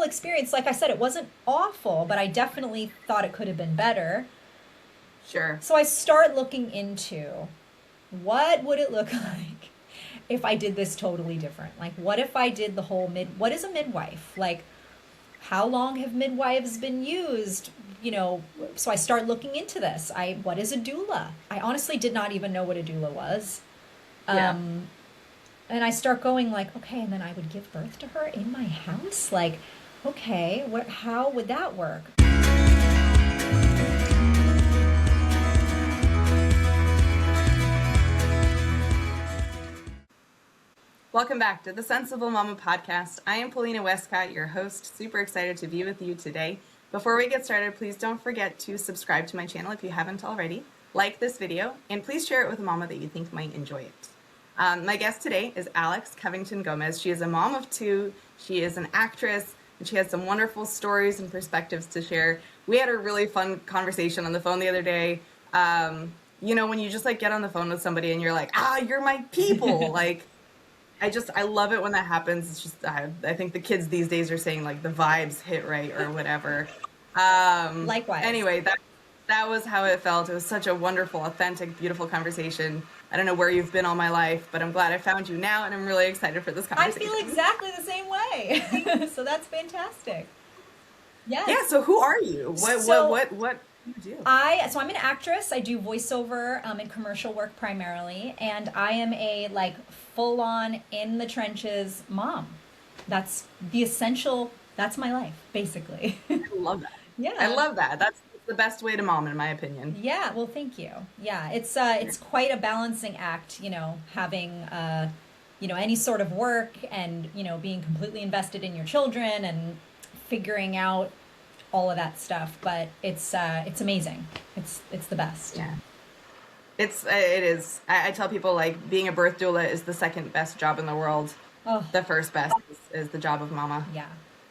whole experience, like I said, it wasn't awful, but I definitely thought it could have been better. Sure. So I start looking into what would it look like if I did this totally different? Like, what if I did the whole what is a midwife? Like, how long have midwives been used? So I start looking into this. What is a doula? I honestly did not even know what a doula was. Yeah. And I start going like, okay, and then I would give birth to her in my house? Like, okay, how would that work? Welcome back to the Sensible Mama podcast. I am Paulina Westcott, your host. Super excited to be with you today. Before we get started, please don't forget to subscribe to my channel if you haven't already. Like this video, and please share it with a mama that you think might enjoy it. My guest today is Alex Covington-Gomez. She is a mom of two. She is an actress, and she has some wonderful stories and perspectives to share. We had a really fun conversation on the phone the other day. When you just like get on the phone with somebody and you're like, you're my people. Like, I love it when that happens. It's just, I think the kids these days are saying like the vibes hit right or whatever. Likewise. Anyway, that was how it felt. It was such a wonderful, authentic, beautiful conversation. I don't know where you've been all my life, but I'm glad I found you now, and I'm really excited for this conversation. I feel exactly the same way. So that's fantastic. Yes. Yeah. So who are you? What do you do? So I'm an actress. I do voiceover and commercial work primarily, and I am a full-on in the trenches mom. That's the essential. That's my life, basically. I love that. Yeah. I love that. That's the best way to mom, in my opinion. Yeah. Well, thank you. Yeah. It's quite a balancing act, having any sort of work and being completely invested in your children and figuring out all of that stuff, but it's amazing. It's the best. Yeah. It is. I tell people like being a birth doula is the second best job in the world. Oh. The first best is the job of mama. Yeah.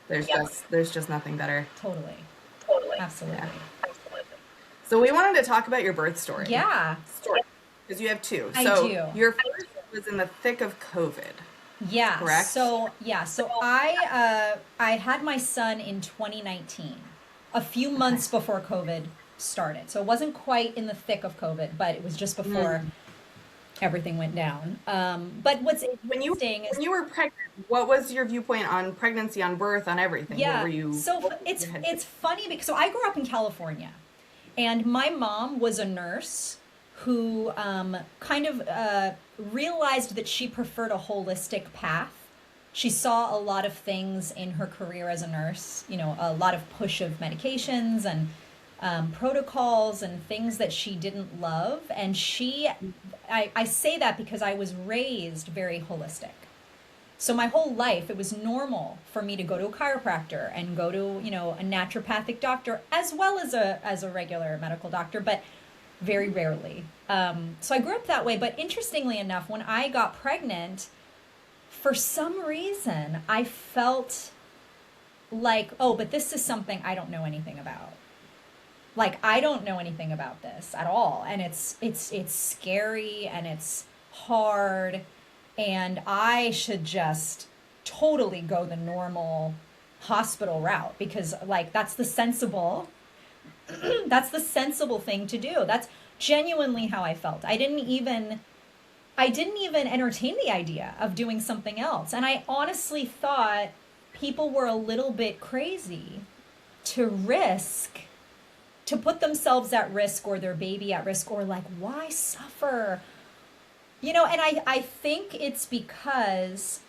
There's just nothing better. Totally. Absolutely. Yeah. So we wanted to talk about your birth story. Yeah. Because you have two. I so do. Your first was in the thick of COVID. Yeah. Correct? So I had my son in 2019, a few months before COVID started. So it wasn't quite in the thick of COVID, but it was just before everything went down. But what's interesting is when you were pregnant, what was your viewpoint on pregnancy, on birth, on everything? Yeah. What were you? So it's funny because I grew up in California, and my mom was a nurse who kind of realized that she preferred a holistic path. She saw a lot of things in her career as a nurse, a lot of push of medications and protocols and things that she didn't love. And I say that because I was raised very holistic. So my whole life, it was normal for me to go to a chiropractor and go to, a naturopathic doctor as well as a regular medical doctor, but very rarely. So I grew up that way. But interestingly enough, when I got pregnant, for some reason, I felt like, but this is something I don't know anything about. Like, I don't know anything about this at all. And it's scary and it's hard. And I should just totally go the normal hospital route because, that's the sensible thing to do. That's genuinely how I felt. I didn't even entertain the idea of doing something else. And I honestly thought people were a little bit crazy to put themselves at risk or their baby at risk, or why suffer? And I think it's because,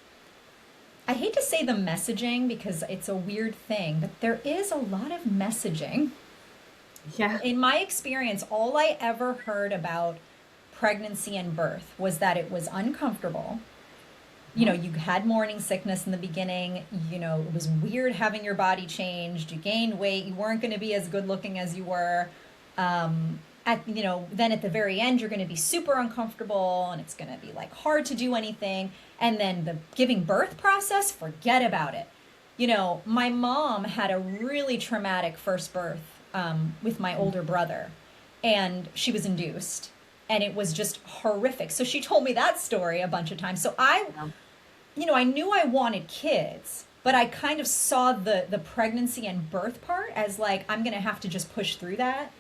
I hate to say the messaging because it's a weird thing, but there is a lot of messaging. Yeah. In my experience, all I ever heard about pregnancy and birth was that it was uncomfortable. You had morning sickness in the beginning. It was weird having your body changed. You gained weight. You weren't going to be as good looking as you were. Then at the very end, you're going to be super uncomfortable and it's going to be hard to do anything. And then the giving birth process, forget about it. My mom had a really traumatic first birth with my older brother, and she was induced, and it was just horrific. So she told me that story a bunch of times. So I knew I wanted kids, but I kind of saw the pregnancy and birth part as like, I'm going to have to just push through that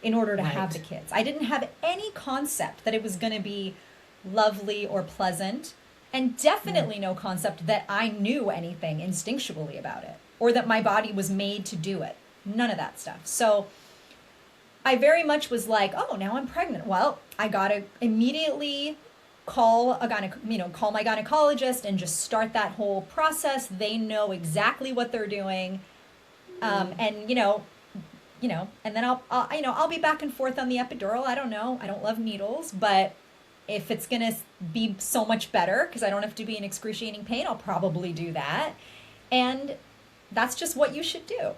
in order to have the kids. I didn't have any concept that it was going to be lovely or pleasant, and definitely no concept that I knew anything instinctually about it or that my body was made to do it. None of that stuff. So I very much was like, oh, now I'm pregnant. Well, I got to immediately call call my gynecologist and just start that whole process. They know exactly what they're doing. And and then I'll be back and forth on the epidural. I don't know. I don't love needles, but if it's going to be so much better because I don't have to be in excruciating pain, I'll probably do that. And that's just what you should do,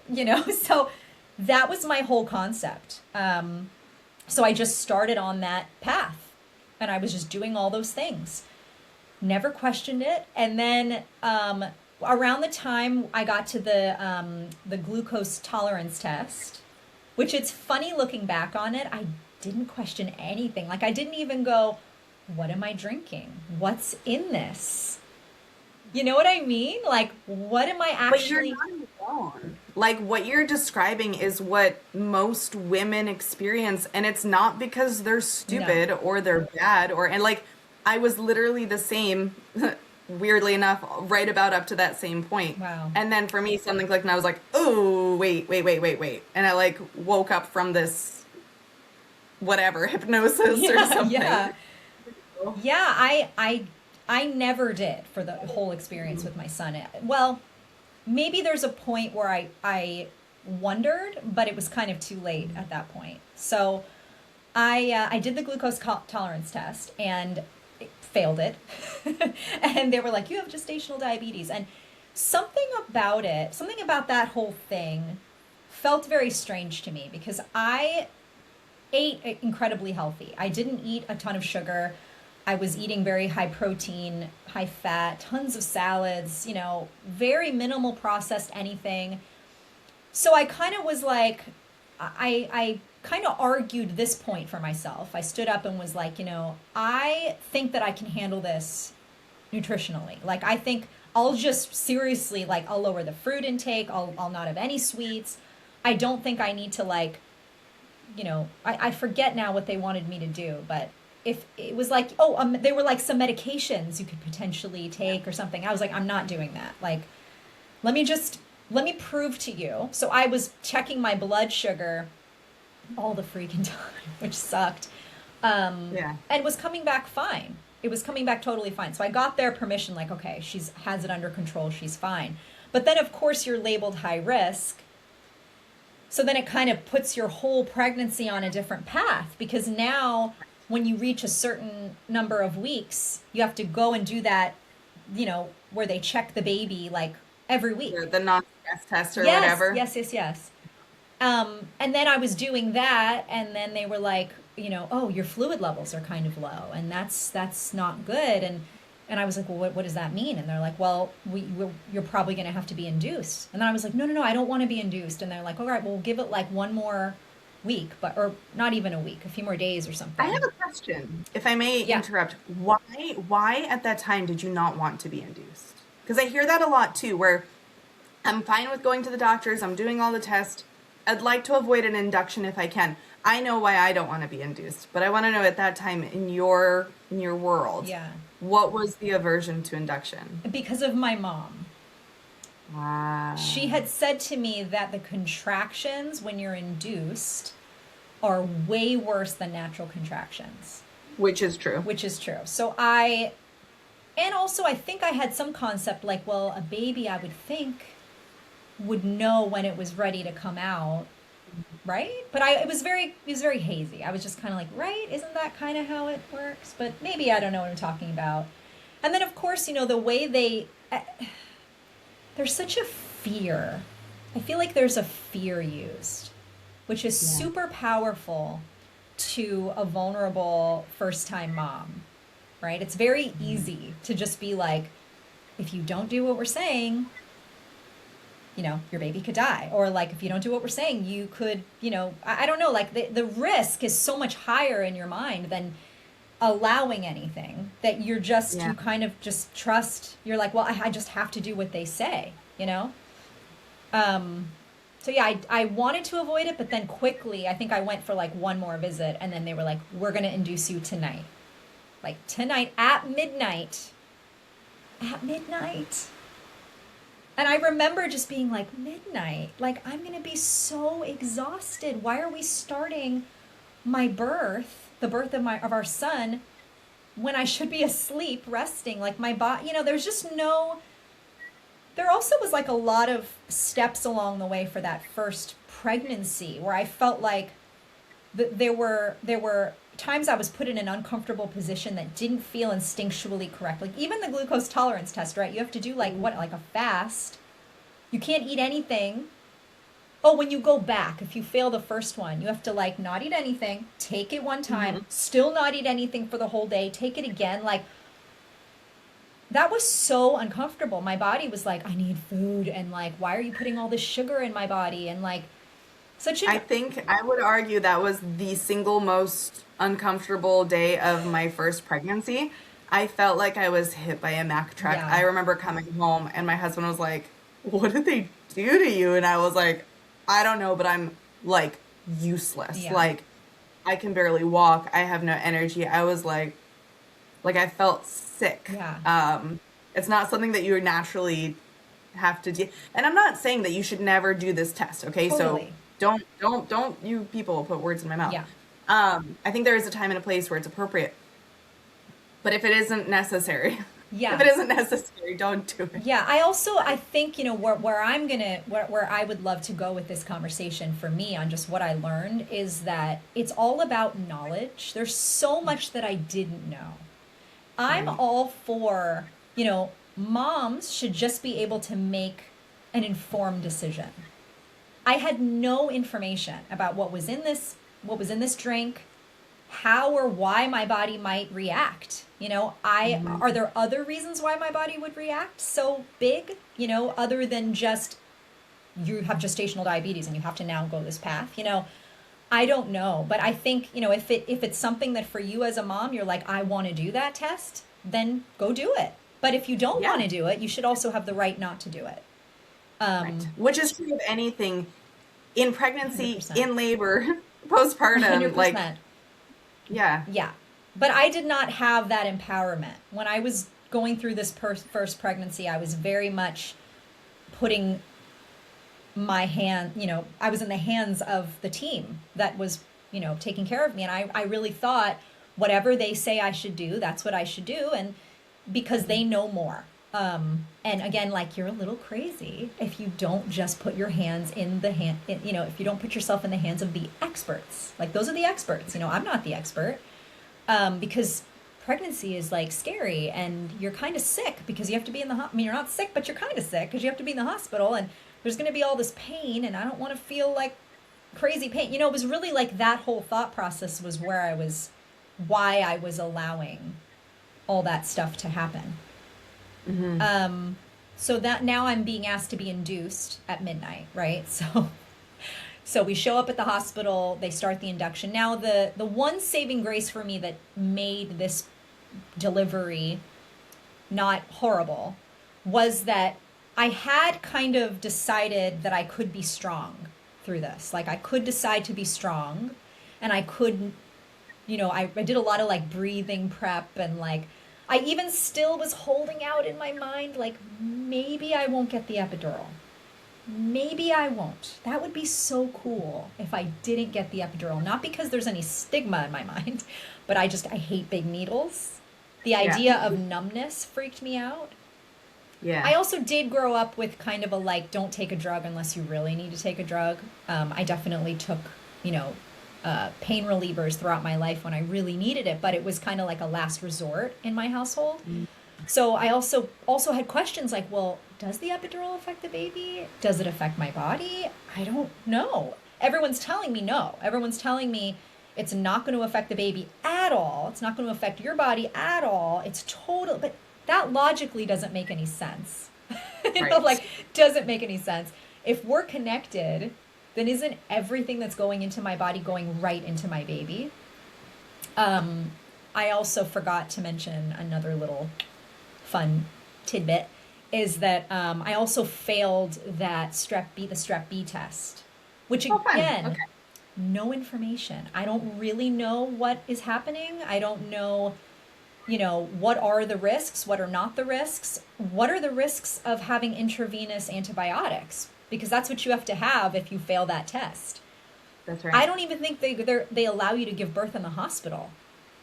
So that was my whole concept. So I just started on that path, and I was just doing all those things. Never questioned it. And then around the time I got to the glucose tolerance test, which it's funny looking back on it, I didn't question anything. Like I didn't even go, what am I drinking? What's in this? You know what I mean? Like, what am I actually... But you're not alone. Like, what you're describing is what most women experience, and it's not because they're stupid or they're bad, and like, I was literally the same, weirdly enough, right about up to that same point. Wow. And then for me, something clicked, and I was like, oh, wait. And I, like, woke up from this, whatever, hypnosis or something. Yeah, I never did for the whole experience with my son. Well, maybe there's a point where I wondered, but it was kind of too late at that point. So I did the glucose tolerance test and failed it. And they were like, you have gestational diabetes. And something about that whole thing felt very strange to me because I ate incredibly healthy. I didn't eat a ton of sugar. I was eating very high protein, high fat, tons of salads, very minimal processed anything. So I kind of was like, I kind of argued this point for myself. I stood up and was like, I think that I can handle this nutritionally. Like, I think I'll just seriously, like, I'll lower the fruit intake. I'll not have any sweets. I don't think I need to, like, I forget now what they wanted me to do, but if it was like, they were like some medications you could potentially take or something. I was like, I'm not doing that. Like, let me prove to you. So I was checking my blood sugar all the freaking time, which sucked. And was coming back fine. It was coming back totally fine. So I got their permission, like, okay, has it under control. She's fine. But then of course you're labeled high risk. So then it kind of puts your whole pregnancy on a different path because now when you reach a certain number of weeks, you have to go and do that, where they check the baby like every week. Or the non-stress test or whatever. Yes. And then I was doing that, and then they were like, your fluid levels are kind of low, and that's not good. And I was like, well, what does that mean? And they're like, well, you're probably going to have to be induced. And then I was like, no, I don't want to be induced. And they're like, all right, well, we'll give it like one more week, or not even a week, a few more days or something. I have a question, if I may interrupt. Why at that time did you not want to be induced? Because I hear that a lot too, where I'm fine with going to the doctors, I'm doing all the tests, I'd like to avoid an induction if I can. I know why I don't want to be induced, but I want to know at that time in your world, what was the aversion to induction? Because of my mom. Wow. She had said to me that the contractions when you're induced are way worse than natural contractions. Which is true. So I think I had some concept like, well, a baby, I would think, would know when it was ready to come out, right? But it was very hazy. I was just kind of like, right? Isn't that kind of how it works? But maybe I don't know what I'm talking about. And then, of course, the way there's such a fear. I feel like there's a fear used, which is super powerful to a vulnerable first-time mom, right? It's very easy to just be like, if you don't do what we're saying, your baby could die. Or like, if you don't do what we're saying, you could, I don't know, like the risk is so much higher in your mind than allowing anything that you're just, you kind of just trust. You're like, well, I just have to do what they say. you know? So yeah, I wanted to avoid it, but then quickly, I think I went for like one more visit, and then they were like, we're going to induce you tonight. Like tonight at midnight. At midnight. And I remember just being like, midnight? Like, I'm going to be so exhausted. Why are we starting my birth, the birth of our son, when I should be asleep, resting? Like my body, there's just no... There also was like a lot of steps along the way for that first pregnancy where I felt like there were times I was put in an uncomfortable position that didn't feel instinctually correct. Like even the glucose tolerance test, right? You have to do like a fast. You can't eat anything. Oh, when you go back, if you fail the first one, you have to like not eat anything, take it one time, still not eat anything for the whole day, take it again. Like that was so uncomfortable. My body was like, I need food. And like, why are you putting all this sugar in my body? And like, I think I would argue that was the single most uncomfortable day of my first pregnancy. I felt like I was hit by a Mack truck. Yeah. I remember coming home and my husband was like, what did they do to you? And I was like, I don't know, but I'm like useless. Yeah. Like I can barely walk. I have no energy. I was like I felt sick. Yeah. It's not something that you naturally have to do. And I'm not saying that you should never do this test. Okay. Totally. So don't you people put words in my mouth. Yeah. I think there is a time and a place where it's appropriate. But if it isn't necessary, Yeah. if it isn't necessary, don't do it. Yeah, I think, where I would love to go with this conversation for me on just what I learned is that it's all about knowledge. There's so much that I didn't know. I'm all for, moms should just be able to make an informed decision. I had no information about what was in this drink, how or why my body might react. Are there other reasons why my body would react so big, other than just you have gestational diabetes and you have to now go this path, I don't know. But I think, if it's something that for you as a mom, you're like, I want to do that test, then go do it. But if you don't want to do it, you should also have the right not to do it. Right. Which is true of anything in pregnancy, 100%. in labor, postpartum, 100%. like, yeah. Yeah. But I did not have that empowerment. When I was going through this first pregnancy, I was very much putting my hand, I was in the hands of the team that was, taking care of me. And I really thought whatever they say I should do, that's what I should do. And because they know more. And again, like you're a little crazy if you don't just put your hands in the if you don't put yourself in the hands of the experts. Like those are the experts. I'm not the expert. Because pregnancy is like scary and you're kind of sick because you have to be in the you're not sick, but you're kind of sick because you have to be in the hospital and there's going to be all this pain and I don't want to feel like crazy pain. It was really like that whole thought process was why I was allowing all that stuff to happen. So that now I'm being asked to be induced at midnight, right? So we show up at the hospital, they start the induction. Now the one saving grace for me that made this delivery not horrible was that I had kind of decided that I could be strong through this. Like I could decide to be strong and I could, I did a lot of like breathing prep and like, I even still was holding out in my mind, like maybe I won't get the epidural. Maybe I won't. That would be so cool if I didn't get the epidural. Not because there's any stigma in my mind, but I hate big needles. The idea of numbness freaked me out. Yeah. I also did grow up with kind of a like, don't take a drug unless you really need to take a drug. I definitely took, pain relievers throughout my life when I really needed it, but it was kind of like a last resort in my household. So I also had questions like, well, does the epidural affect the baby? Does it affect my body? I don't know. Everyone's telling me no. Everyone's telling me it's not going to affect the baby at all. It's not going to affect your body at all. It's total, but that logically doesn't make any sense. Doesn't make any sense. If we're connected, then isn't everything that's going into my body going right into my baby? I also forgot to mention another little fun tidbit is that I also failed that the Strep B test, which Oh, fun. again, Okay. no information. I don't really know what is happening. I don't know, what are the risks, what are not the risks, what are the risks of having intravenous antibiotics, because that's what you have to have if you fail that test. That's I right. don't even think they allow you to give birth in the hospital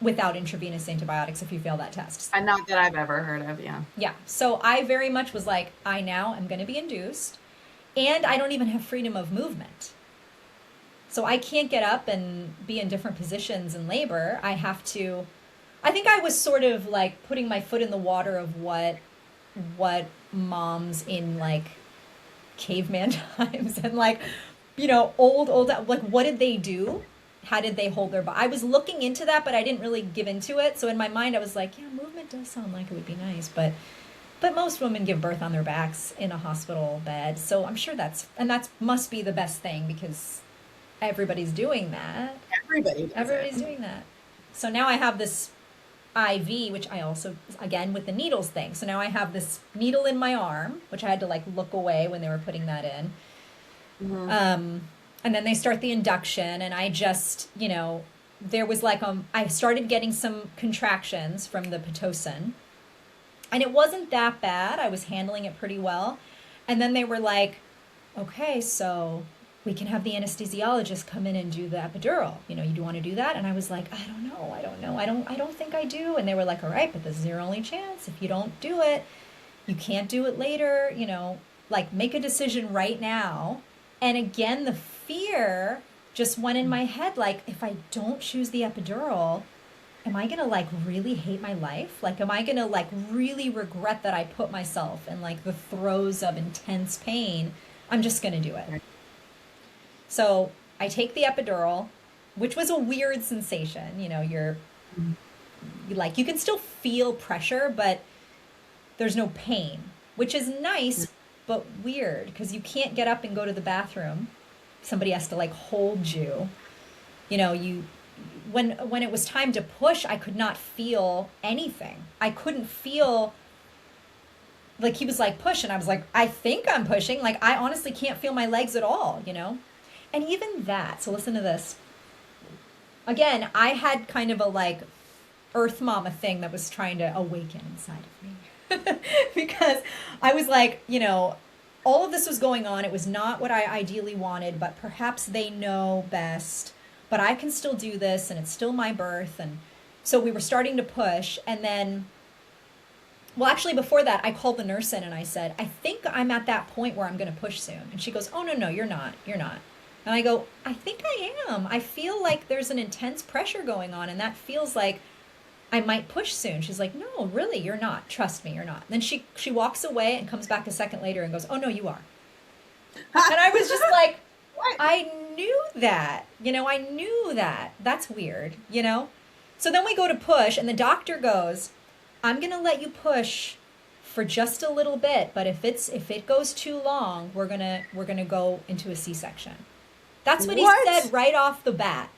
without intravenous antibiotics if you fail that test. And not that I've ever heard of, yeah. Yeah. So I very much was like, I now am going to be induced, and I don't even have freedom of movement. So I can't get up and be in different positions in labor. I think I was sort of like putting my foot in the water of what moms in like caveman times and like, old, like what did they do? How did they hold their body? I was looking into that, but I didn't really give into it. So in my mind, I was like, yeah, movement does sound like it would be nice, but most women give birth on their backs in a hospital bed. So I'm sure that must be the best thing because everybody's doing that. Everybody does Everybody's it. doing that. So now I have this IV, which I also, again, with the needles thing. So now I have this needle in my arm, which I had to like look away when they were putting that in. And then they start the induction, and I just, there was like, I started getting some contractions from the Pitocin, and it wasn't that bad. I was handling it pretty well. And then they were like, okay, so we can have the anesthesiologist come in and do the epidural. You do want to do that? And I was like, I don't know. I don't think I do. And they were like, all right, but this is your only chance. If you don't do it, you can't do it later, like make a decision right now. And again, the fear just went in my head. Like, if I don't choose the epidural, am I going to like really hate my life? Like, am I going to like really regret that I put myself in like the throes of intense pain? I'm just going to do it. So I take the epidural, which was a weird sensation. You're like, you can still feel pressure, but there's no pain, which is nice, but weird because you can't get up and go to the bathroom. Somebody has to like hold you. When it was time to push, I could not feel anything. I couldn't feel, like, he was like, push, and I was like, I think I'm pushing. Like, I honestly can't feel my legs at all, And even that, so listen to this. Again, I had kind of a like earth mama thing that was trying to awaken inside of me. Because I was like, all of this was going on. It was not what I ideally wanted, but perhaps they know best. But I can still do this, and it's still my birth. And so we were starting to push. And then, well, actually, before that, I called the nurse in and I said, I think I'm at that point where I'm going to push soon. And she goes, oh, no, you're not. You're not. And I go, I think I am. I feel like there's an intense pressure going on, and that feels like I might push soon. She's like, no, really, you're not. Trust me, you're not. And then she walks away and comes back a second later and goes, oh, no, you are. And I was just like, What? I knew that. I knew that. That's weird, So then we go to push, and the doctor goes, I'm going to let you push for just a little bit, but if it goes too long, we're going to go into a C-section. That's what he said right off the bat.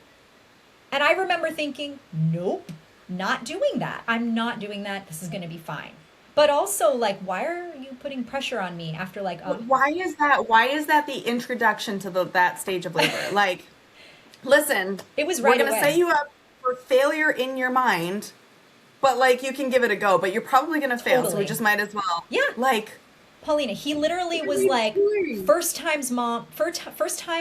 And I remember thinking, nope, not doing that. I'm not doing that. This is going to be fine. But also, like, why are you putting pressure on me after, like, Why is that? Why is that the introduction to that stage of labor? Like, listen, it was right we're going to away. set you up for failure in your mind, but, like, you can give it a go, but you're probably going to fail, so we just might as well. Yeah. Like, Paulina, he literally was like, first time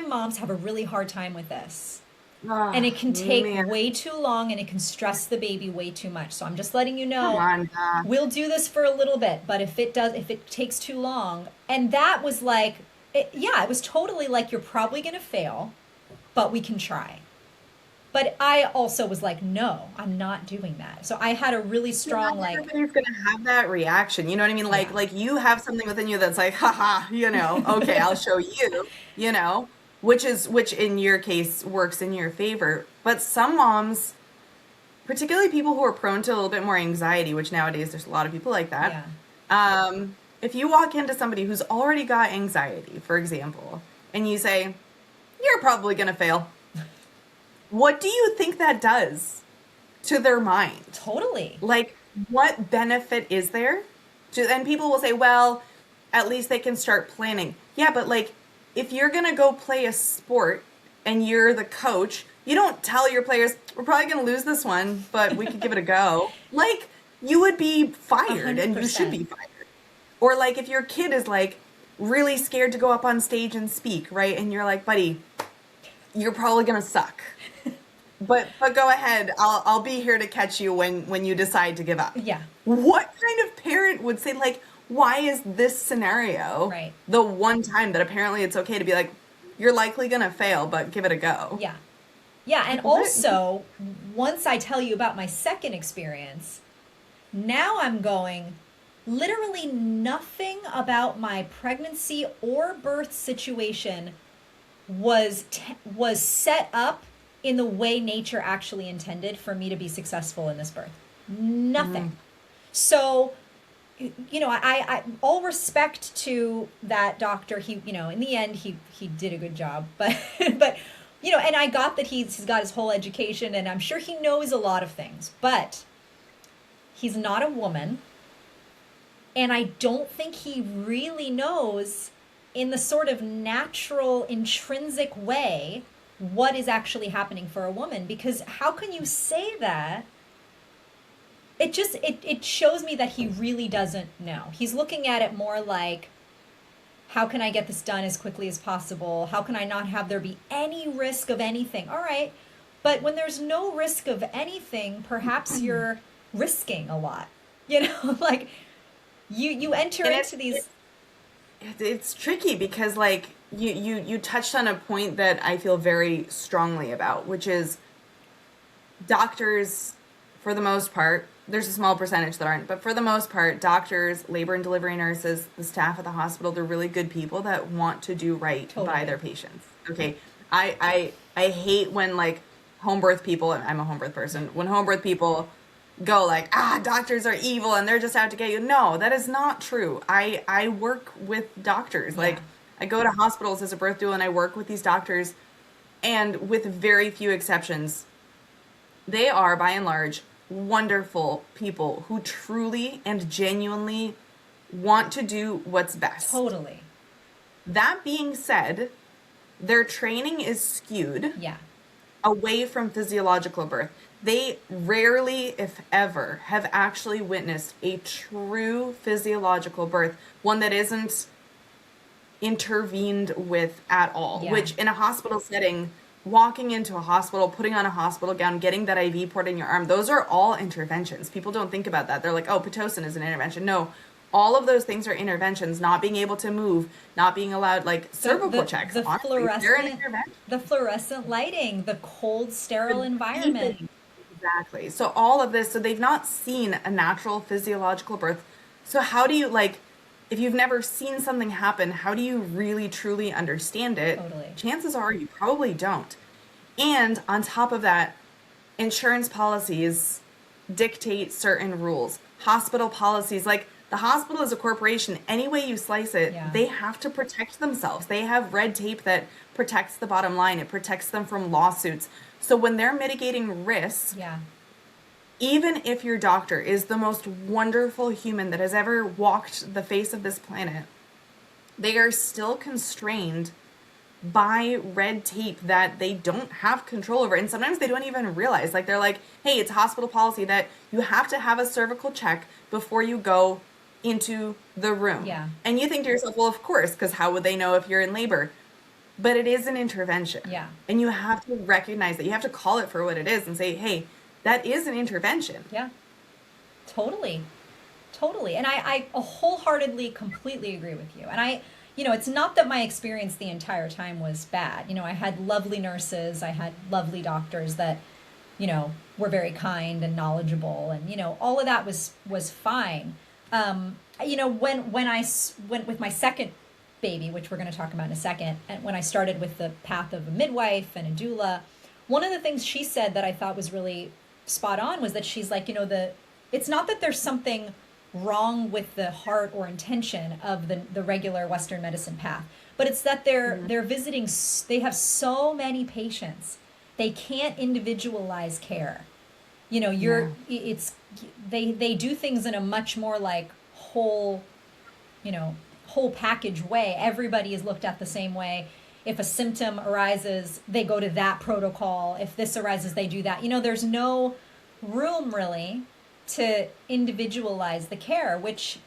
moms have a really hard time with this. And it can take way too long, and it can stress the baby way too much. So I'm just letting you know, come on, we'll do this for a little bit, but if it takes too long, and that was like, it was totally like, you're probably going to fail, but we can try. But I also was like, no, I'm not doing that. So I had a really strong, like, everybody's going to have that reaction. You know what I mean? Like, like you have something within you that's like, haha, okay, I'll show you, which in your case works in your favor. But some moms, particularly people who are prone to a little bit more anxiety, which nowadays there's a lot of people like that. Yeah. If you walk into somebody who's already got anxiety, for example, and you say, you're probably going to fail. What do you think that does to their mind? Totally. Like, what benefit is there And people will say, well, at least they can start planning. Yeah, but like, if you're going to go play a sport and you're the coach, you don't tell your players, we're probably going to lose this one, but we could give it a go. Like, you would be fired 100%. and you should be fired. Or like, if your kid is like really scared to go up on stage and speak, right? And you're like, buddy, you're probably going to suck. But go ahead. I'll be here to catch you when you decide to give up. Yeah. What kind of parent would say, like, why is this scenario the one time that apparently it's okay to be like, you're likely going to fail, but give it a go? Yeah. Yeah. And also, once I tell you about my second experience, now I'm going, literally nothing about my pregnancy or birth situation was set up in the way nature actually intended for me to be successful in this birth. Nothing. So, you know, I all respect to that doctor. He, you know, in the end, he did a good job, but you know, and I got that he's got his whole education, and I'm sure he knows a lot of things, but he's not a woman, and I don't think he really knows in the sort of natural, intrinsic way what is actually happening for a woman. Because how can you say that? It shows me that he really doesn't know. He's looking at it more like, how can I get this done as quickly as possible? How can I not have there be any risk of anything? All right. But when there's no risk of anything, perhaps you're risking a lot. You know, like you enter into these. It's tricky because like you touched on a point that I feel very strongly about, which is doctors, for the most part, there's a small percentage that aren't, but for the most part, doctors, labor and delivery nurses, the staff at the hospital, they're really good people that want to do right by their patients. Okay. I hate when like home birth people, and I'm a home birth person, when home birth people go like, doctors are evil and they're just out to get you. No, that is not true. I work with doctors. Yeah. Like, I go to hospitals as a birth doula and I work with these doctors, and with very few exceptions, they are, by and large, wonderful people who truly and genuinely want to do what's best. Totally. That being said, their training is skewed away from physiological birth. They rarely, if ever, have actually witnessed a true physiological birth, one that isn't intervened with at all, which in a hospital setting, walking into a hospital, putting on a hospital gown, getting that IV port in your arm, those are all interventions. People don't think about that. They're like, oh, Pitocin is an intervention. No, all of those things are interventions. Not being able to move, not being allowed, like cervical checks. The honestly, fluorescent lighting, the cold, sterile environment. Exactly. So all of this, so they've not seen a natural physiological birth. So how do you, like, if you've never seen something happen, how do you really truly understand it? Totally. Chances are you probably don't. And on top of that, insurance policies dictate certain rules. Hospital policies, like the hospital is a corporation. Any way you slice it, they have to protect themselves. They have red tape that protects the bottom line. It protects them from lawsuits. So when they're mitigating risks, even if your doctor is the most wonderful human that has ever walked the face of this planet, they are still constrained by red tape that they don't have control over. And sometimes they don't even realize. Like, they're like, hey, it's hospital policy that you have to have a cervical check before you go into the room. Yeah. And you think to yourself, well, of course, because how would they know if you're in labor? But it is an intervention. Yeah. And you have to recognize that. You have to call it for what it is and say, hey, that is an intervention. Yeah. Totally. Totally. And I wholeheartedly, completely agree with you. And you know, it's not that my experience the entire time was bad. You know, I had lovely nurses, I had lovely doctors that, you know, were very kind and knowledgeable, and, you know, all of that was fine. You know, when I went with my second baby, which we're going to talk about in a second, and when I started with the path of a midwife and a doula, one of the things she said that I thought was really spot on was that she's like, you know, it's not that there's something wrong with the heart or intention of the regular Western medicine path, but it's that they're visiting, they have so many patients, they can't individualize care. You know, they do things in a much more like whole, whole package way. Everybody is looked at the same way. If a symptom arises, they go to that protocol. If this arises, they do that. There's no room really to individualize the care, which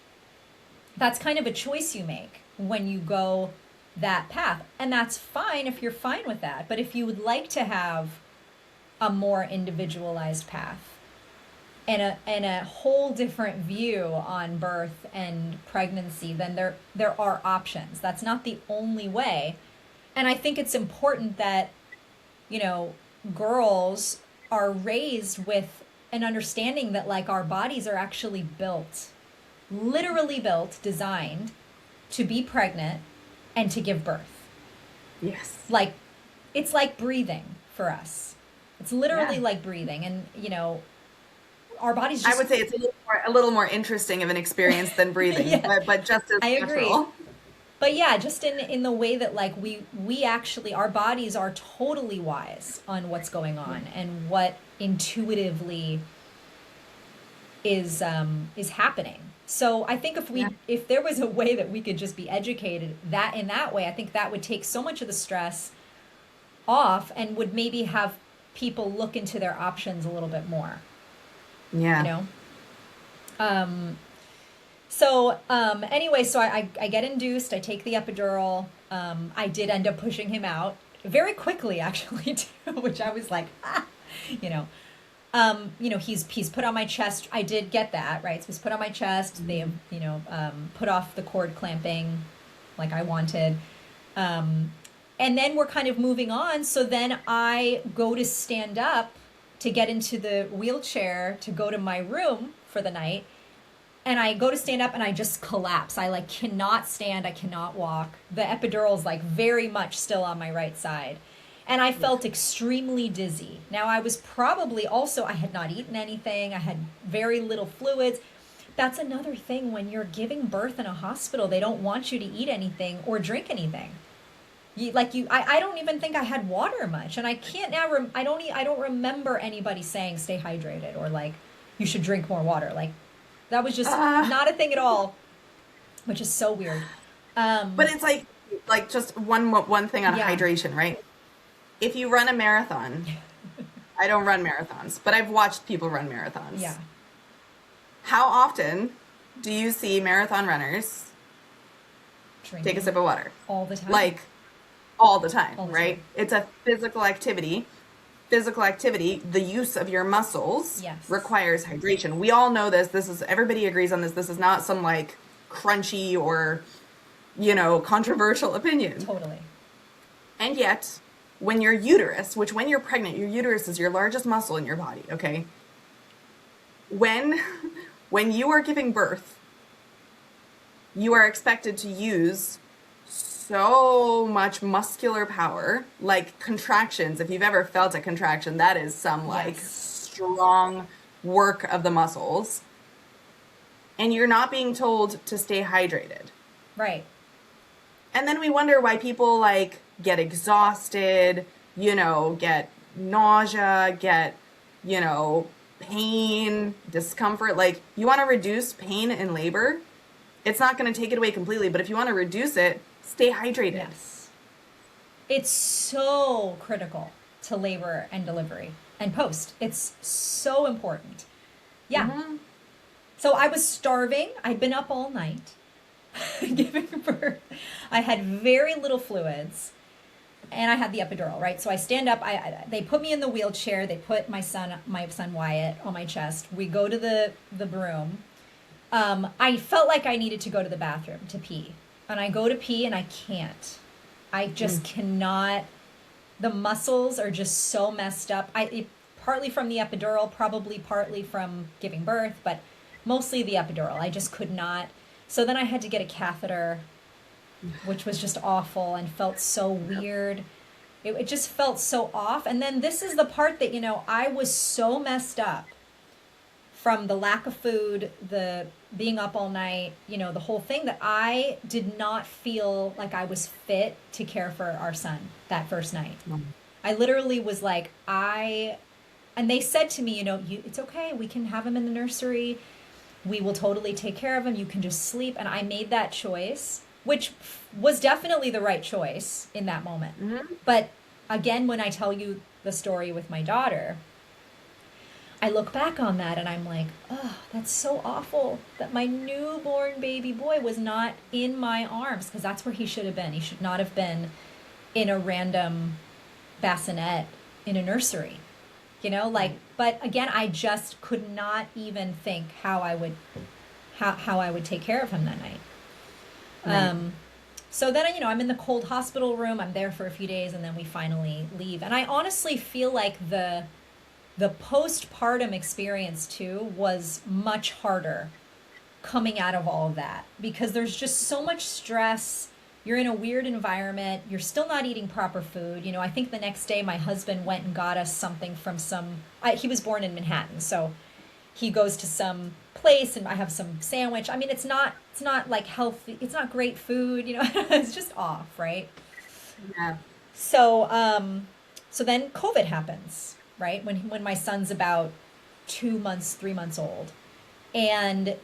that's kind of a choice you make when you go that path. And that's fine if you're fine with that. But if you would like to have a more individualized path and a whole different view on birth and pregnancy, then there are options. That's not the only way. And I think it's important that, girls are raised with an understanding that like our bodies are actually built, literally built, designed to be pregnant and to give birth. Yes. Like, it's like breathing for us. It's literally like breathing. And, our bodies just... I would say it's a little more interesting of an experience than breathing, but just as I natural. agree. But yeah, just in the way that like we actually, our bodies are totally wise on what's going on and what intuitively is happening. So I think if there was a way that we could just be educated in that way, I think that would take so much of the stress off and would maybe have people look into their options a little bit more. Yeah. Anyway, so I get induced, I take the epidural. I did end up pushing him out very quickly, actually, too, which I was like, he's put on my chest. I did get that, right? So he's put on my chest. They, put off the cord clamping like I wanted. And then we're kind of moving on. So then I go to stand up to get into the wheelchair to go to my room for the night. And I go to stand up and I just collapse. I like cannot stand. I cannot walk. The epidural is like very much still on my right side. And I felt extremely dizzy. Now I was probably also, I had not eaten anything. I had very little fluids. That's another thing when you're giving birth in a hospital, they don't want you to eat anything or drink anything. I don't even think I had water much. And I can't now, I don't remember anybody saying stay hydrated or like you should drink more water. Like, that was just not a thing at all, which is so weird. But it's like just one thing on hydration, right? If you run a marathon, I don't run marathons, but I've watched people run marathons. Yeah. How often do you see marathon runners take a sip of water? All the time. Like all the time, All the right? time. It's a physical activity. Physical activity, the use of your muscles requires hydration. We all know this. Everybody agrees on this. This is not some like crunchy or, controversial opinion. Totally. And yet, when your uterus, when you're pregnant, your uterus is your largest muscle in your body, okay? When you are giving birth, you are expected to use so much muscular power, like contractions. If you've ever felt a contraction, that is some strong work of the muscles. And you're not being told to stay hydrated. Right. And then we wonder why people like get exhausted, get nausea, get, pain, discomfort. Like, you want to reduce pain in labor? It's not going to take it away completely, but if you want to reduce it, stay hydrated. Yes. It's so critical to labor and delivery and post. It's so important. Yeah. Mm-hmm. So I was starving. I'd been up all night giving birth. I had very little fluids and I had the epidural, right? So I stand up. They put me in the wheelchair. They put my son Wyatt on my chest. We go to the room. I felt like I needed to go to the bathroom to pee. And I go to pee and I can't. I just cannot. The muscles are just so messed up. Partly from the epidural, probably partly from giving birth, but mostly the epidural. I just could not. So then I had to get a catheter, which was just awful and felt so weird. It just felt so off. And then this is the part that, I was so messed up from the lack of food, the being up all night, the whole thing, that I did not feel like I was fit to care for our son that first night. I literally was like, and they said to me, it's okay, we can have him in the nursery. We will totally take care of him. You can just sleep. And I made that choice, which was definitely the right choice in that moment. Mm-hmm. But again, when I tell you the story with my daughter, I look back on that and I'm like, oh, that's so awful that my newborn baby boy was not in my arms, because that's where he should have been. He should not have been in a random bassinet in a nursery, like, but again, I just could not even think how I would take care of him that night. Right. So then, I'm in the cold hospital room. I'm there for a few days, and then we finally leave. And I honestly feel like the postpartum experience too was much harder coming out of all of that, because there's just so much stress. You're in a weird environment. You're still not eating proper food. I think the next day my husband went and got us something from he was born in Manhattan, so he goes to some place and I have some sandwich. I mean, it's not like healthy. It's not great food, it's just off, right? Yeah. So, so then COVID happens, right? When my son's about 2 months, 3 months old. And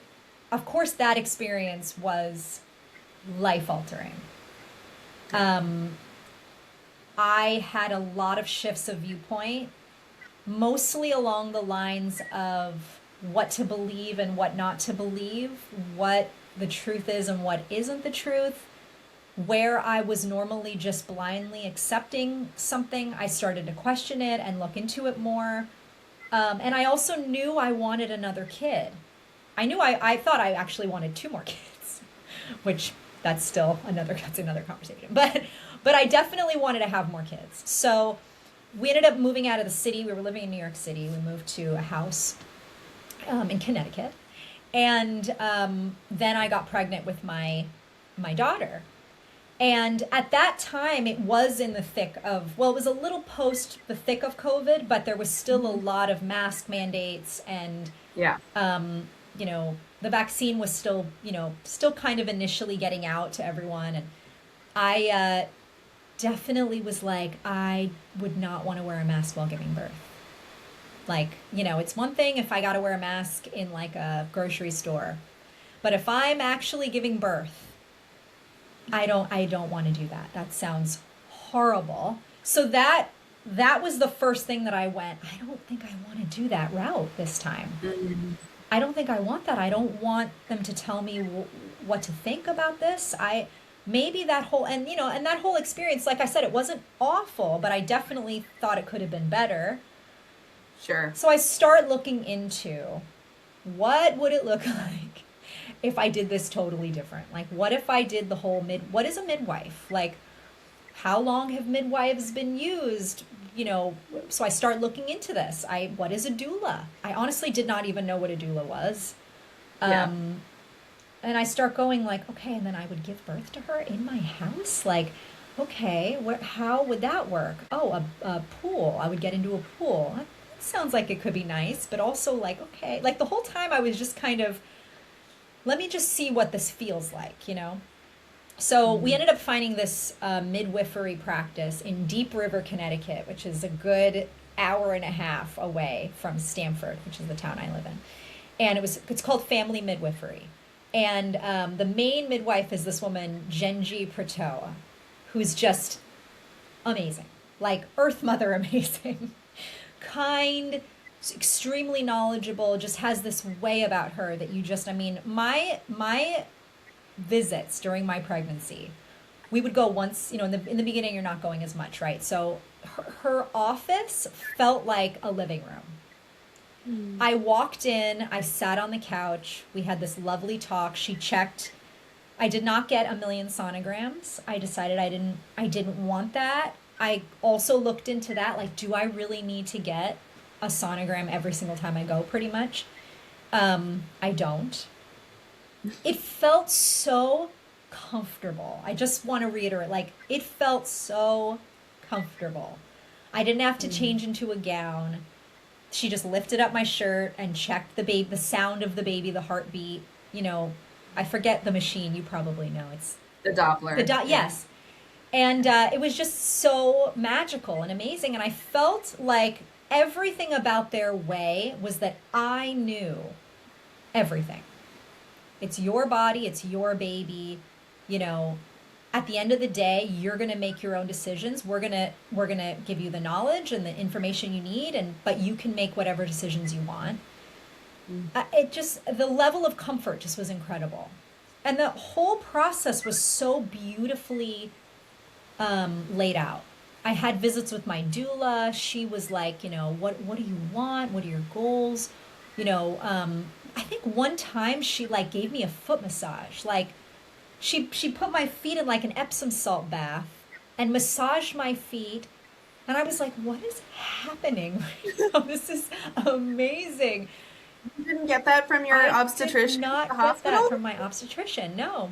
of course that experience was life altering. I had a lot of shifts of viewpoint, mostly along the lines of what to believe and what not to believe, what the truth is and what isn't the truth. Where I was normally just blindly accepting something, I started to question it and look into it more. And I also knew I wanted another kid. I thought I actually wanted 2 more kids, which that's another conversation. But I definitely wanted to have more kids. So we ended up moving out of the city. We were living in New York City. We moved to a house in Connecticut. And then I got pregnant with my daughter. And at that time, it was in the thick of, it was a little post the thick of COVID, but there was still a lot of mask mandates, and, Yeah. The vaccine was still kind of initially getting out to everyone. And I definitely was like, I would not want to wear a mask while giving birth. Like, it's one thing if I got to wear a mask in like a grocery store, but if I'm actually giving birth, I don't want to do that. That sounds horrible. So that was the first thing that I went, I don't think I want to do that route this time. Mm-hmm. I don't think I want that. I don't want them to tell me what to think about this. Maybe that whole, and that whole experience, like I said, it wasn't awful, but I definitely thought it could have been better. Sure. So I start looking into what would it look like if I did this totally different? Like, what if I did the whole what is a midwife? Like, how long have midwives been used? So I start looking into this. What is a doula? I honestly did not even know what a doula was. Yeah. And I start going like, okay, and then I would give birth to her in my house? Like, okay, how would that work? Oh, a pool. I would get into a pool. That sounds like it could be nice, but also like, okay. Like the whole time I was just kind of, let me just see what this feels like, So we ended up finding this midwifery practice in Deep River, Connecticut, which is a good hour and a half away from Stamford, which is the town I live in. And it's called Family Midwifery. And the main midwife is this woman, Genji Pratoa, who's just amazing, like Earth Mother amazing, kind, extremely knowledgeable, just has this way about her that my visits during my pregnancy, we would go once, in the beginning you're not going as much, right? So her office felt like a living room. I walked in, I sat on the couch, we had this lovely talk. She checked. I did not get a million sonograms. I decided I didn't want that. I also looked into that, like, do I really need to get a sonogram every single time I go, pretty much? I don't. It felt so comfortable. I just want to reiterate, like, it felt so comfortable. I didn't have to change into a gown. She just lifted up my shirt and checked the sound of the baby, the heartbeat. I forget the machine. You probably know. It's The Doppler. Yes. And it was just so magical and amazing. And I felt like everything about their way was that I knew everything. It's your body, it's your baby. You know, at the end of the day, you're going to make your own decisions. We're going to give you the knowledge and the information you need, but you can make whatever decisions you want. It just, the level of comfort just was incredible. And the whole process was so beautifully laid out. I had visits with my doula. She was like, you know, what do you want? What are your goals? You know, I think one time she like gave me a foot massage. Like she put my feet in like an Epsom salt bath and massaged my feet. And I was like, what is happening? This is amazing. You didn't get that from your obstetrician I at did the not get that hospital? from my obstetrician. No.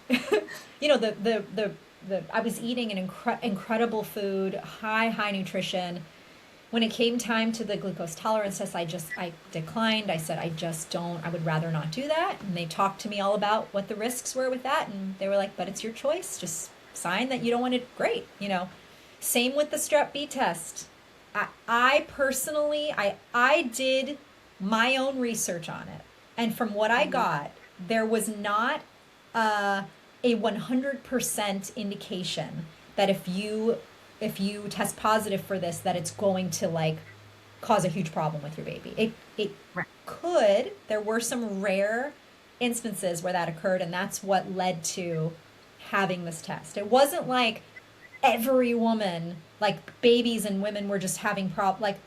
You know, the I was eating an incredible food, high nutrition. When it came time to the glucose tolerance test, I declined. I said, I would rather not do that. And they talked to me all about what the risks were with that. And they were like, but it's your choice. Just sign that you don't want it. Great. You know, same with the strep B test. I personally, I did my own research on it. And from what I got, there was not a 100% indication that if you test positive for this, that it's going to like cause a huge problem with your baby. It Right. could. There were some rare instances where that occurred, and that's what led to having this test. It wasn't like every woman, like babies and women were just having like,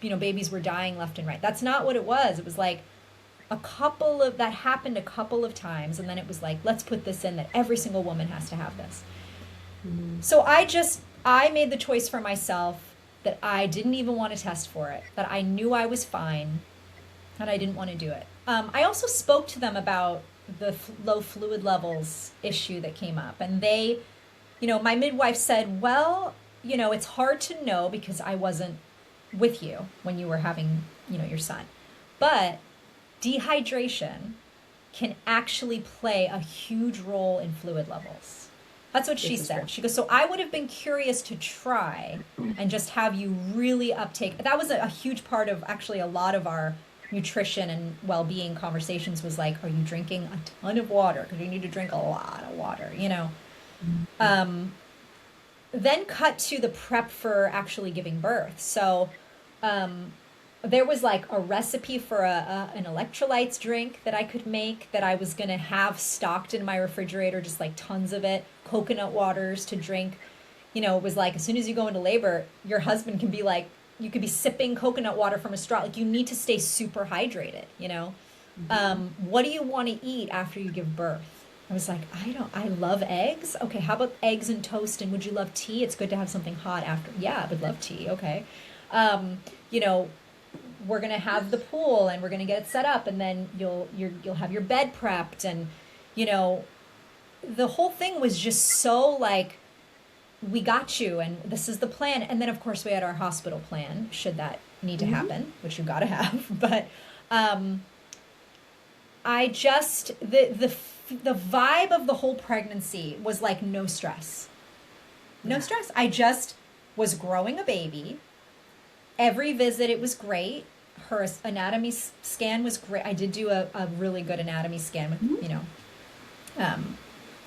you know, babies were dying left and right. That's not what it was. It was like that happened a couple of times, and then it was like, let's put this in that every single woman has to have this. So I made the choice for myself that I didn't even want to test for it, that I knew I was fine, and I didn't want to do it. I also spoke to them about the low fluid levels issue that came up, and they, you know, my midwife said, well, you know, it's hard to know because I wasn't with you when you were having, you know, your son, but dehydration can actually play a huge role in fluid levels. That's what she said. She goes, so I would have been curious to try and just have you really uptake. That was a huge part of actually a lot of our nutrition and well-being conversations was like, are you drinking a ton of water? Because you need to drink a lot of water, you know. Then cut to the prep for actually giving birth. So there was like a recipe for an electrolytes drink that I could make that I was going to have stocked in my refrigerator, just like tons of it, coconut waters to drink. You know, it was like as soon as you go into labor, your husband can be like, you could be sipping coconut water from a straw. Like you need to stay super hydrated, you know. What do you want to eat after you give birth? I was like, I love eggs. Okay, how about eggs and toast? And would you love tea? It's good to have something hot after. Yeah, I would love tea. Okay. You know, we're going to have the pool and we're going to get it set up, and then you'll have your bed prepped, and you know, the whole thing was just so like, we got you and this is the plan. And then of course we had our hospital plan should that need to happen, which you got to have. But I just the vibe of the whole pregnancy was like no stress. No stress. I just was growing a baby. Every visit, it was great. Her anatomy scan was great. I did do a really good anatomy scan with, you know,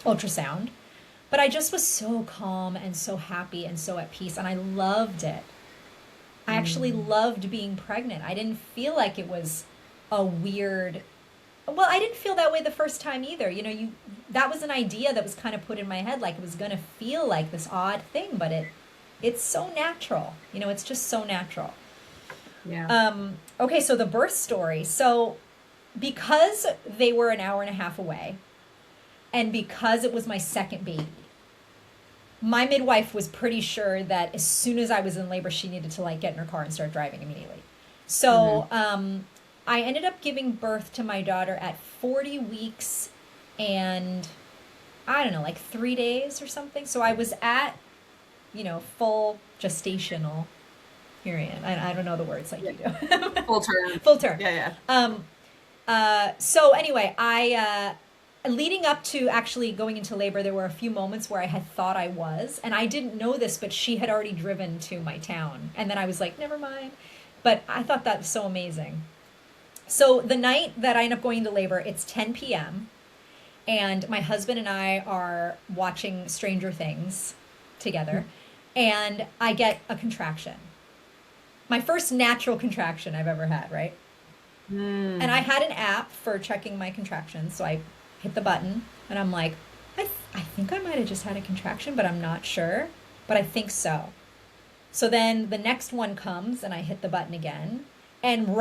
ultrasound. But I just was so calm and so happy and so at peace. And I loved it. I actually loved being pregnant. I didn't feel like it was a weird... Well, I didn't feel that way the first time either. You know, that was an idea that was kind of put in my head, like it was going to feel like this odd thing, but it's so natural. You know, it's just so natural. Yeah. Okay, so the birth story. So because they were an hour and a half away, and because it was my second baby, my midwife was pretty sure that as soon as I was in labor, she needed to like get in her car and start driving immediately. So I ended up giving birth to my daughter at 40 weeks and I don't know, like 3 days or something. So I was at, you know, full gestational period. I don't know the words like you do. Full term. Full term. Yeah. So anyway, leading up to actually going into labor, there were a few moments where I had thought I was, and I didn't know this, but she had already driven to my town. And then I was like, never mind. But I thought that was so amazing. So the night that I end up going into labor, it's 10 p.m. and my husband and I are watching Stranger Things together, and I get a contraction. My first natural contraction I've ever had, right? And I had an app for checking my contractions, so I hit the button, and I'm like, I think I might have just had a contraction, but I'm not sure, but I think so. So then the next one comes, and I hit the button again, and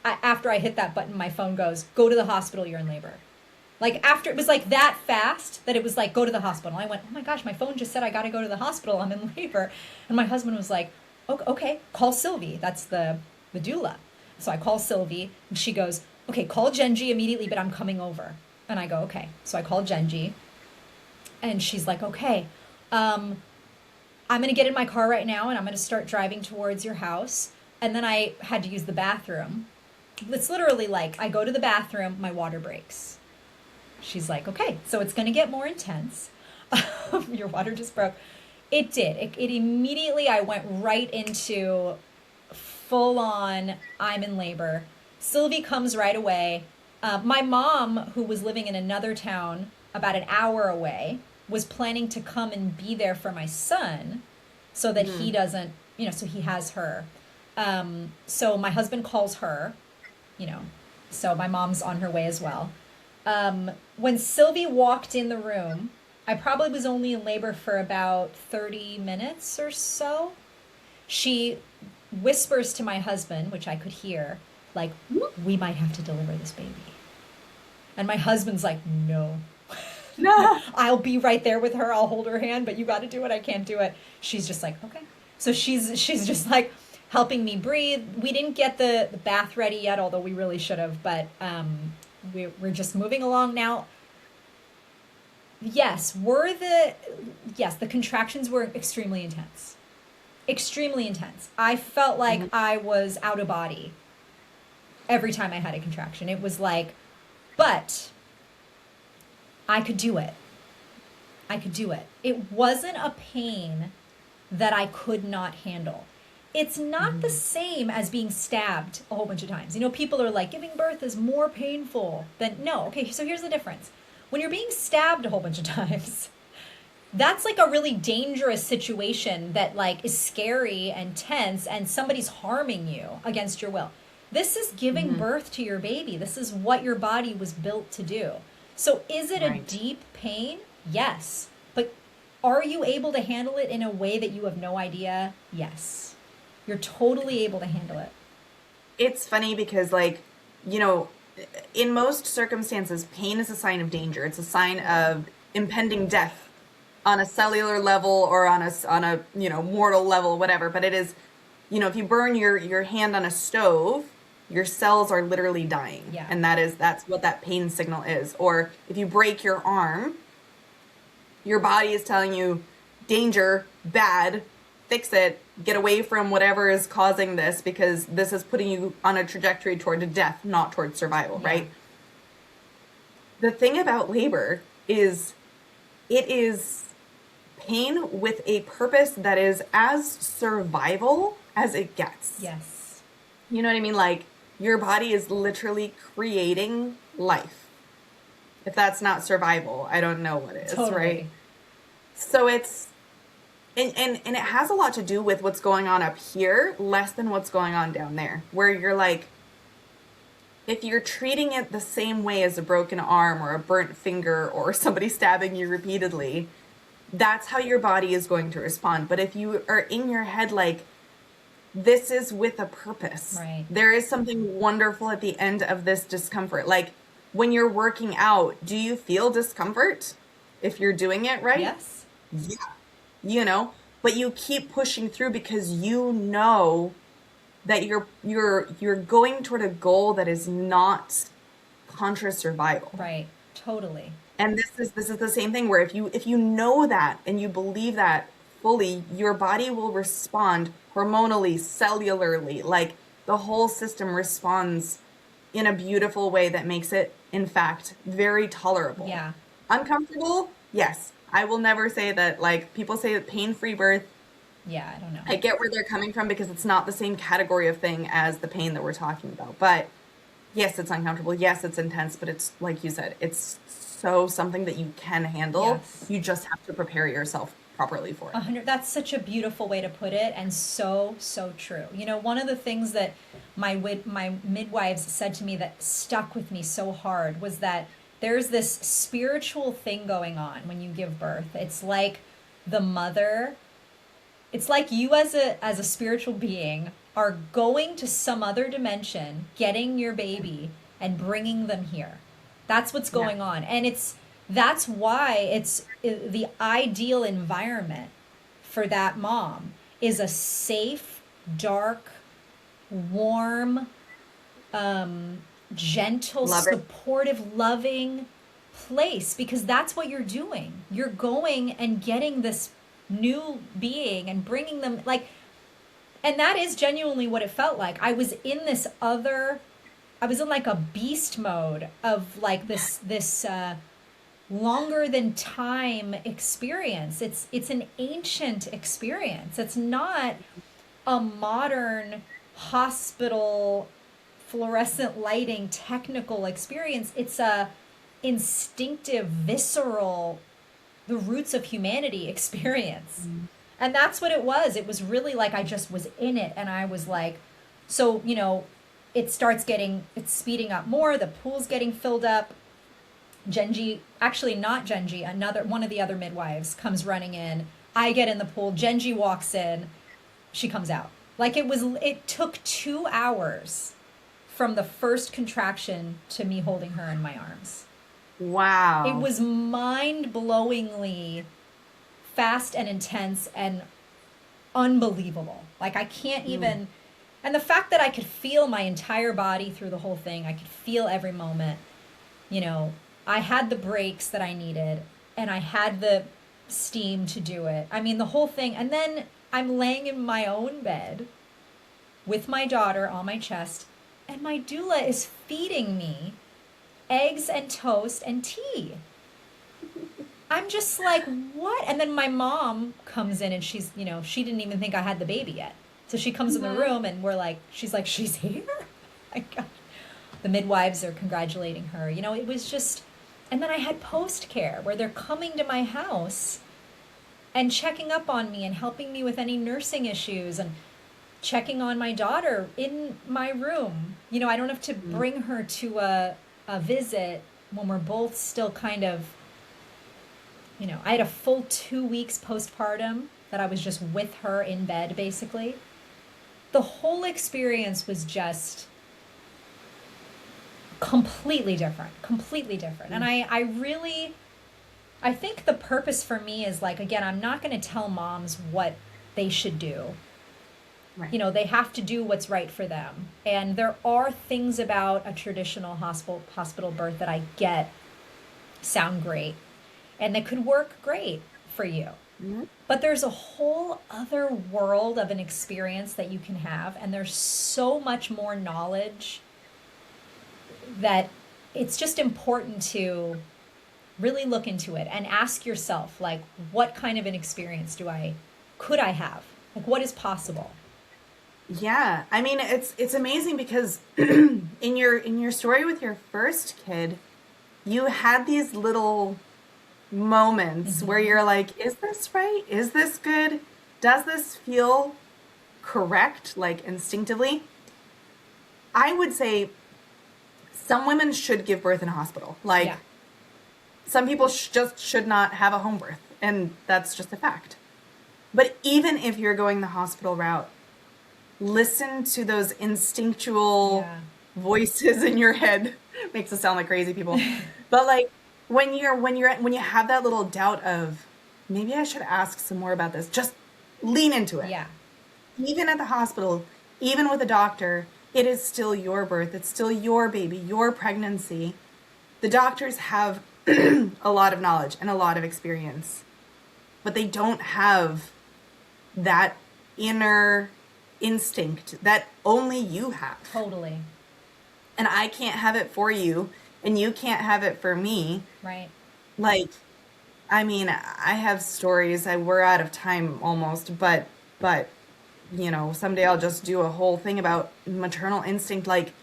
after I hit that button, my phone goes, go to the hospital, you're in labor. Like after, it was like that fast that it was like, go to the hospital. I went, oh my gosh, my phone just said I got to go to the hospital. I'm in labor. And my husband was like, okay, call Sylvie. That's the doula. So I call Sylvie and she goes, okay, call Genji immediately, but I'm coming over. And I go, okay. So I call Genji and she's like, okay, I'm going to get in my car right now and I'm going to start driving towards your house. And then I had to use the bathroom. It's literally like I go to the bathroom, my water breaks. She's like, okay, so it's going to get more intense. Your water just broke. It did. It immediately, I went right into full on, I'm in labor. Sylvie comes right away. My mom, who was living in another town about an hour away, was planning to come and be there for my son so that he doesn't, so he has her. So my husband calls her, so my mom's on her way as well. When Sylvie walked in the room, I probably was only in labor for about 30 minutes or so. She whispers to my husband, which I could hear, like, we might have to deliver this baby. And my husband's like, no. I'll be right there with her. I'll hold her hand, but you got to do it. I can't do it. She's just like, okay. So she's just like helping me breathe. We didn't get the bath ready yet, although we really should have, but we're just moving along now. Yes, the contractions were extremely intense. Extremely intense. I felt like I was out of body every time I had a contraction. It was like, but I could do it. I could do it. It wasn't a pain that I could not handle. It's not the same as being stabbed a whole bunch of times. People are like, giving birth is more painful than, no. Okay, so here's the difference. When you're being stabbed a whole bunch of times, that's like a really dangerous situation that like is scary and tense and somebody's harming you against your will. This is giving birth to your baby. This is what your body was built to do. So is it a deep pain? Yes. But are you able to handle it in a way that you have no idea? Yes. You're totally able to handle it. It's funny because in most circumstances, pain is a sign of danger. It's a sign of impending death on a cellular level or on a mortal level, whatever. But it is, if you burn your hand on a stove, your cells are literally dying. Yeah. And that's what that pain signal is. Or if you break your arm, your body is telling you danger, bad, fix it, get away from whatever is causing this, because this is putting you on a trajectory toward death, not toward survival, right? The thing about labor is it is pain with a purpose that is as survival as it gets. Yes. You know what I mean? Like, your body is literally creating life. If that's not survival, I don't know what is, totally. Right? So it's, and it has a lot to do with what's going on up here, less than what's going on down there, where you're like, if you're treating it the same way as a broken arm or a burnt finger or somebody stabbing you repeatedly, that's how your body is going to respond. But if you are in your head like, this is with a purpose. Right. There is something wonderful at the end of this discomfort. Like when you're working out, do you feel discomfort if you're doing it right? Yes. Yeah. But you keep pushing through because you know that you're going toward a goal that is not contra survival. Right. Totally. And this is the same thing where if you know that and you believe that fully, your body will respond hormonally, cellularly, like the whole system responds in a beautiful way that makes it, in fact, very tolerable. Yeah. Uncomfortable? Yes. I will never say that, like, people say that pain-free birth. Yeah, I don't know. I get where they're coming from because it's not the same category of thing as the pain that we're talking about. But yes, it's uncomfortable. Yes, it's intense, but it's like you said, it's so something that you can handle. Yes. You just have to prepare yourself properly for it. 100, that's such a beautiful way to put it, and so, so true. You know, one of the things that my midwives said to me that stuck with me so hard was that there's this spiritual thing going on when you give birth. It's like the mother, it's like you as a spiritual being are going to some other dimension, getting your baby and bringing them here. That's what's Yeah. going on. And that's why it's the ideal environment for that mom is a safe, dark, warm, gentle, Love it. supportive, loving place, because that's what you're doing. You're going and getting this new being and bringing them, like, and that is genuinely what it felt like. I was in like a beast mode of like this longer than time experience. It's an ancient experience. It's not a modern hospital fluorescent lighting technical experience. It's a instinctive, visceral, the roots of humanity experience. And that's what it was. It was really like I just was in it, and I was like, so, you know, it's speeding up more, the pool's getting filled up. Genji, actually not Genji, another one of the other midwives comes running in. I get in the pool, Genji walks in, she comes out. Like it took 2 hours from the first contraction to me holding her in my arms. Wow. It was mind-blowingly fast and intense and unbelievable. Like I can't even, and the fact that I could feel my entire body through the whole thing, I could feel every moment, you know, I had the breaks that I needed and I had the steam to do it. I mean, the whole thing. And then I'm laying in my own bed with my daughter on my chest, and my doula is feeding me eggs and toast and tea. I'm just like, what? And then my mom comes in and she's, you know, she didn't even think I had the baby yet. So she comes in the room and she's like, she's here? My God. The midwives are congratulating her. You know, it was just, and then I had post care where they're coming to my house and checking up on me and helping me with any nursing issues and checking on my daughter in my room. You know, I don't have to bring her to a visit when we're both still kind of, you know, I had a full 2 weeks postpartum that I was just with her in bed, basically. The whole experience was just completely different. And I think the purpose for me is like, again, I'm not going to tell moms what they should do. Right. You know, they have to do what's right for them. And there are things about a traditional hospital birth that I get sound great and that could work great for you. Mm-hmm. But there's a whole other world of an experience that you can have, and there's so much more knowledge that it's just important to really look into it and ask yourself, like, what kind of an experience could I have? Like, what is possible? Yeah, I mean it's amazing because in your story with your first kid, you had these little moments where you're like, is this right? Is this good? Does this feel correct, like instinctively? I would say some women should give birth in a hospital. Like Yeah. some people just should not have a home birth, and that's just a fact. But even if you're going the hospital route, listen to those instinctual Yeah. voices in your head. Makes us sound like crazy people. But like when you have that little doubt of maybe I should ask some more about this, just lean into it. Yeah. Even at the hospital, even with a doctor, it is still your birth. It's still your baby, your pregnancy. The doctors have a lot of knowledge and a lot of experience, but they don't have that inner instinct that only you have. Totally. And I can't have it for you, and you can't have it for me. Right. Like, I mean, I have stories. We're out of time almost, but you know, someday I'll just do a whole thing about maternal instinct. Like,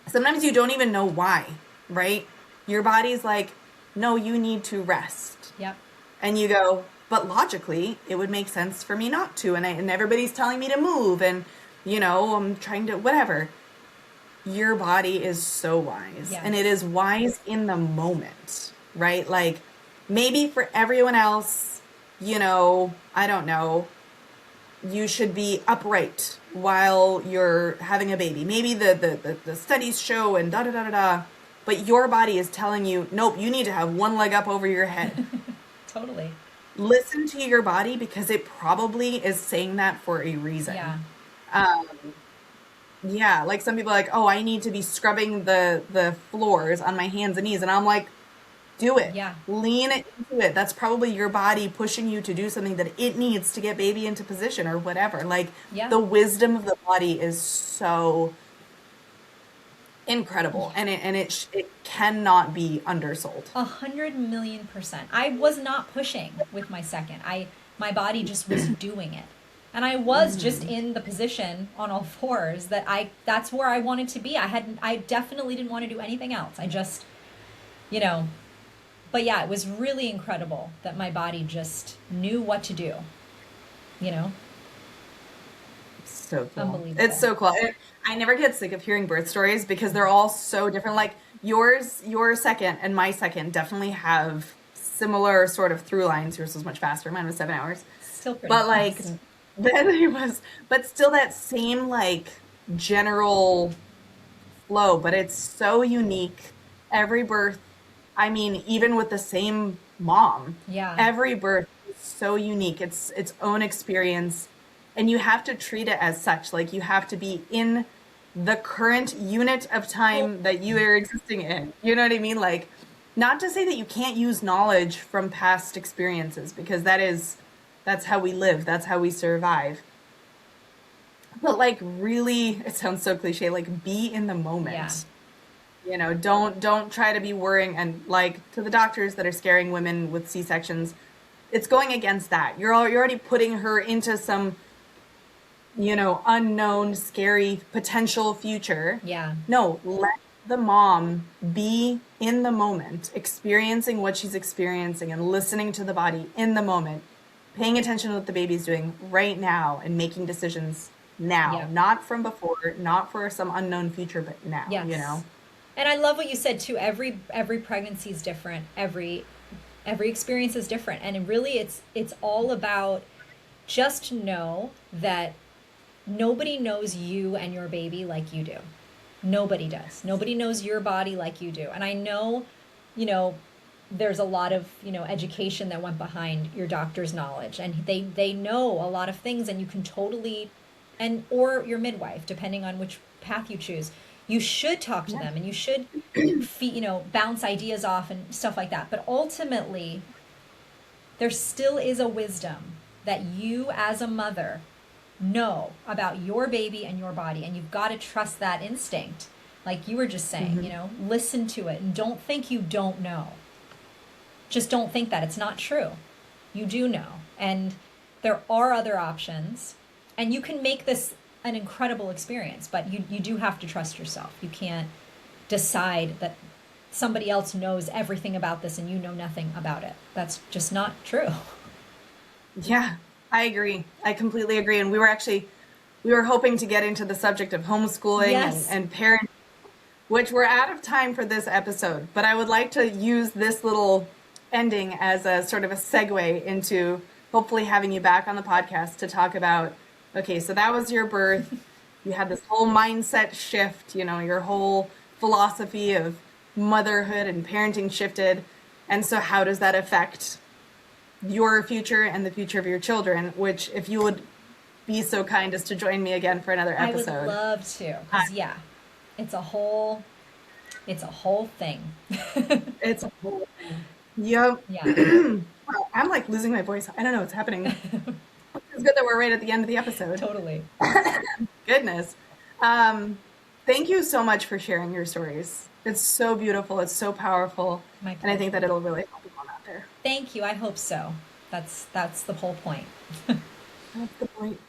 sometimes you don't even know why, right? Your body's like, no, you need to rest. Yep. And you go, but logically, it would make sense for me not to. And everybody's telling me to move. And, I'm trying to, whatever. Your body is so wise. Yes. And it is wise in the moment, right? Like, maybe for everyone else, I don't know, you should be upright while you're having a baby. Maybe the studies show and da-da-da-da-da. But your body is telling you, nope, you need to have one leg up over your head. Totally. Listen to your body because it probably is saying that for a reason. Yeah. Yeah, like some people are like, oh, I need to be scrubbing the floors on my hands and knees. And I'm like, do it. Yeah. Lean into it. That's probably your body pushing you to do something that it needs to get baby into position or whatever. Like, the wisdom of the body is so incredible, and it cannot be undersold. 100,000,000%. I was not pushing with my second. My body just was doing it. And I was just in the position on all fours that's where I wanted to be. I definitely didn't want to do anything else. I just, but yeah, it was really incredible that my body just knew what to do, So cool. Unbelievable. It's so cool. I never get sick of hearing birth stories because they're all so different. Like your second and my second definitely have similar sort of through lines. Yours was much faster. Mine was 7 hours. Still pretty But like, fast. then it was, but still that same like general flow, but it's so unique. Every birth, I mean, even with the same mom, Yeah. every birth is so unique. It's its own experience. And you have to treat it as such. Like, you have to be in the current unit of time that you are existing in. You know what I mean? Like, not to say that you can't use knowledge from past experiences, because that's how we live. That's how we survive. But like, really, it sounds so cliche, like, be in the moment. Yeah. Don't try to be worrying. And like, to the doctors that are scaring women with C-sections, it's going against that. You're already putting her into some, unknown, scary potential future. Yeah. No, let the mom be in the moment, experiencing what she's experiencing and listening to the body in the moment, paying attention to what the baby's doing right now and making decisions now, Yeah. not from before, not for some unknown future, but now, Yes. And I love what you said too. Every pregnancy is different. Every experience is different. And really it's all about just know that nobody knows you and your baby like you do. Nobody does. Nobody knows your body like you do. And I know, there's a lot of, education that went behind your doctor's knowledge, and they know a lot of things, and you can totally, or your midwife, depending on which path you choose. You should talk to them, and you should, bounce ideas off and stuff like that. But ultimately, there still is a wisdom that you as a mother know about your baby and your body, and you've got to trust that instinct. Like you were just saying, listen to it, and don't think you don't know. Just don't think that. It's not true. You do know. And there are other options, and you can make this an incredible experience, but you do have to trust yourself. You can't decide that somebody else knows everything about this and you know nothing about it. That's just not true. Yeah, I agree. I completely agree. And we were hoping to get into the subject of homeschooling Yes. and parenting, which we're out of time for this episode. But I would like to use this little ending as a sort of a segue into hopefully having you back on the podcast to talk about, okay, so that was your birth. You had this whole mindset shift, your whole philosophy of motherhood and parenting shifted. And so how does that affect your future and the future of your children? Which, if you would be so kind as to join me again for another episode. I would love to. 'Cause, it's a whole thing. It's a whole thing. Yep. Yeah. Wow, I'm like losing my voice. I don't know what's happening. It's good that we're right at the end of the episode. Totally. Goodness. Thank you so much for sharing your stories. It's so beautiful. It's so powerful. My And I pleasure. think that it'll really help people out there. Thank you. I hope so. That's the whole point. That's the point.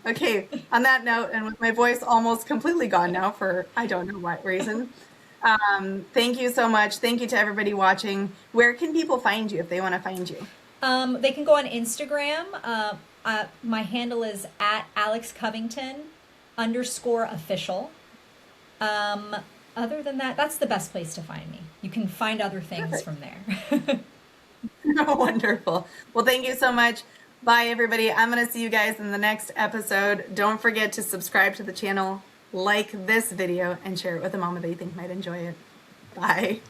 Okay, on that note, and with my voice almost completely gone now for I don't know what reason, thank you so much. Thank you to everybody watching. Where can people find you if they want to find you? They can go on Instagram. My handle is at @AlexCovington_official. Other than that, that's the best place to find me. You can find other things Perfect. from there. Wonderful. Well, thank you so much. Bye, everybody. I'm going to see you guys in the next episode. Don't forget to subscribe to the channel, like this video, and share it with a mama that you think might enjoy it. Bye.